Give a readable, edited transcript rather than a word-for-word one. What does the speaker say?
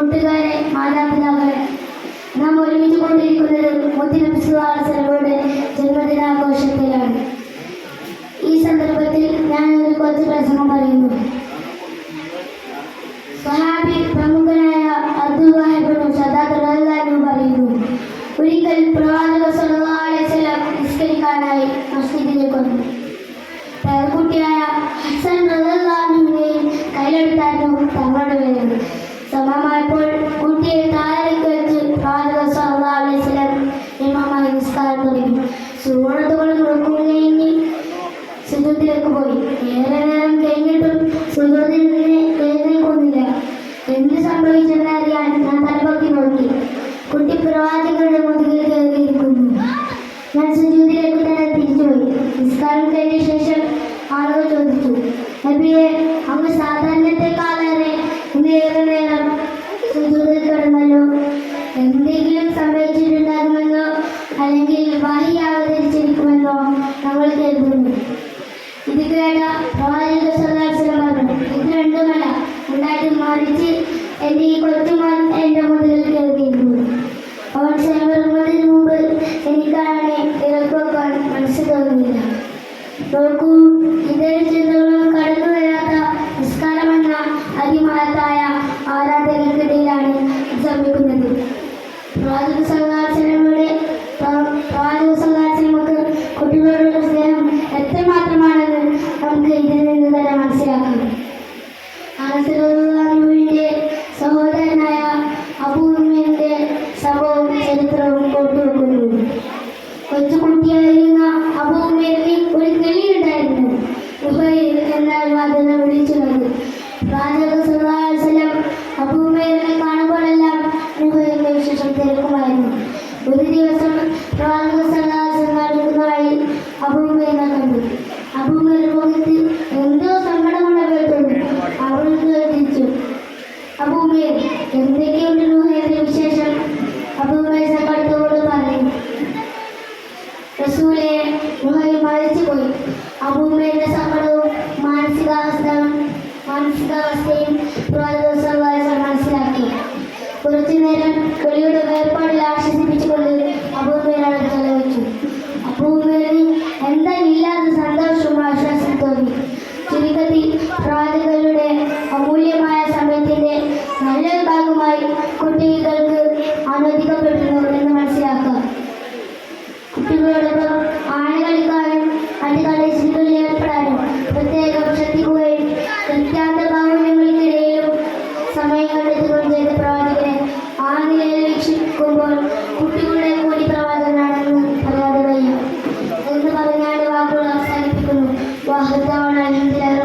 കൂട്ടുകാരെ, മാതാപിതാക്കളെ, നാം ഒരുമിച്ച് കൊണ്ടിരിക്കുന്നത് മുത്തുനബി സ്വല്ലല്ലാഹു അലൈഹി വസല്ലമയുടെ ജന്മദിനാഘോഷത്തിലാണ്. ഈ സന്ദർഭത്തിൽ ഞാൻ ഒരു കൊച്ചു പ്രസംഗം പറയുന്നു. സ്വഹാബി പ്രമുഖനായ അബ്ദുല്ലാഹി ഇബ്നു ശദ്ദാദ് റളിയല്ലാഹു അൻഹു പറയുന്നു, ഒരിക്കൽ പ്രവാചകൻ സ്വല്ലല്ലാഹു അലൈഹി വസല്ലം നിസ്കരിക്കാനായി മസ്ജിദിലേക്ക് വന്നു. പേരക്കുട്ടിയായ ഹസൻ റളിയല്ലാഹു അൻഹുവിനെയും കയ്യിലെടുത്തായിരുന്നു തങ്ങളുടെ വേദന. സമയമായപ്പോൾ കുട്ടിയെ താഴേക്ക് വെച്ച് പ്രവാചകൻ സ്വല്ലല്ലാഹു അലൈഹി വസല്ലം ഇമാമായി നിസ്കാരം തുടങ്ങി. സുന്നത്തുകൾ മുടക്കുക കഴിഞ്ഞ് സുജൂദിലേക്ക് പോയി. ഏറെ നേരം കഴിഞ്ഞിട്ടും സുജൂദിൽ നിന്ന് എഴുന്നേൽക്കുന്നില്ല. എന്ത് സംഭവിച്ചെന്നറിയാൻ ഞാൻ തലപൊക്കി നോക്കി. കുട്ടി പ്രവാചകരുടെ മുതുകിൽ കയറിയിരിക്കുന്നു. ഞാൻ സുജൂദിലേക്ക് തന്നെ തിരിച്ചുപോയി. നിസ്കാരം കഴിഞ്ഞ ശേഷം ആളുകൾ ചോദിച്ചു, നബിയെ, അങ്ങ് സാധാരണത്തെക്കാളേറെ ഇന്ന് ഏറെ നേരം സുജൂദിൽ കിടന്നല്ലോ. എന്തെങ്കിലും സംഭവിച്ചിട്ടുണ്ടാകുമെന്നോ അല്ലെങ്കിൽ വഹി അവതരിച്ചിരിക്കുമെന്നോ ഞങ്ങൾ കരുതുന്നു. ഇത് കേട്ട പ്രവാചകൻ സ്വല്ലല്ലാഹു അലൈഹി വസല്ലം പറഞ്ഞു, ഇത് രണ്ടുമല്ല, മറിച്ച് എൻ്റെ ഈ കൊച്ചുമോൻ എൻ്റെ മുതലിൽ കയറിയിരിക്കുന്നു. അവൻ ചെലവിറങ്ങുന്നതിന് മുമ്പ് എനിക്കാണ് ഇറക്കുവെക്കാൻ മനസ്സ് തോന്നുന്നില്ല. നോക്കൂ, ഇതേ ചിന്തകളും കടന്നു വരാത്ത നിസ്കാരമെന്ന അതിമഹത്തായ ആരാധനയ്ക്കിടയിലാണ് ശ്രമിക്കുന്നത്. പ്രവാചകൻ സ്വല്ലല്ലാഹു അലൈഹി വസല്ലമക്ക് കുട്ടികളോടുള്ള സ്നേഹം എത്രമാത്രമാണെന്ന് നമുക്ക് ഇതിൽ നിന്ന് തന്നെ മനസ്സിലാക്കാം. അനസുവിന്റെ സഹോദരനായ അബൂമിന്റെ സംഭവവും ചരിത്രവും കൊണ്ടുവെക്കുന്നു. കൊച്ചുകുട്ടിയായിരുന്ന അബൂമിന് ഒരു കിളിയുണ്ടായിരുന്നു. റുഹൈൽ എന്നായിരുന്നു അതിനെ വിളിച്ചുള്ളത്. പ്രവാചകൻ സ്വല്ലല്ലാഹു അലൈഹി വസല്ലം അബൂമിനെ കാണുമ്പോഴെല്ലാം റുഹൈലിന്റെ വിശേഷം തിരക്കുമായിരുന്നു. ഒരു ദിവസം പ്രവാചകൻ സ്വല്ലല്ലാഹു അലൈഹി വസല്ലം നടക്കുന്ന വഴിയിൽ അബൂമിനെ കണ്ടു. അബൂമിന്റെ മുഖത്ത് എന്തോ സങ്കടമുള്ള പോലെ തോന്നി. അവൾ ചോദിച്ചു, അബൂമേ, എന്തൊക്കെയുണ്ട് റുഹൈലിന്റെ വിശേഷം? അബൂമേ സങ്കടത്തോട് പറഞ്ഞു, റസൂലേ, റുഹൈൽ മരിച്ചുപോയി. അബൂമയുടെ സങ്കടവും മാനസികാവസ്ഥയും പ്രവാചകൻ സ്വല്ലല്ലാഹു അലൈഹി വസല്ലം മനസ്സിലാക്കി. കുറച്ചു നേരം കിളിയുടെ വേർപാടിൽ ആശ്വസിപ്പിച്ചുകൊണ്ട് അബൂമേനോട് ചെലവഴിച്ചു. അബൂമേന് എന്തായില്ലാത്ത സന്തോഷവും ആശ്വാസം തോന്നി. ചുരുക്കത്തിൽ പ്രവാചകരുടെ അമൂല്യമായ സമയത്തിന്റെ നല്ലൊരു ഭാഗമായി കുട്ടികൾക്ക് അനുവദിക്കപ്പെടുന്നു എന്ന് മനസ്സിലാക്കാം. കുട്ടികളോടൊപ്പം ആണി കളിക്കാനും മറ്റു കളികളിൽ ഏർപ്പെടാനും പ്രത്യേകം ശ്രദ്ധിക്കുകയും വ്യത്യാന്ത ബാഹുല്യങ്ങൾക്കിടയിലും സമയം കണ്ടെത്തുകയും ചെയ്ത പ്രവാചകനെ ആ നിലയിൽ വീക്ഷിക്കുമ്പോൾ കുട്ടികളുടെ കൂടി പ്രവാചകനാണെന്ന് പറയാതെ വയ്യ എന്ന് പറഞ്ഞാണ് വാക്കുകൾ അവസാനിപ്പിക്കുന്നു. വാഹുദാണ് അൽഹംദുലില്ലാഹി.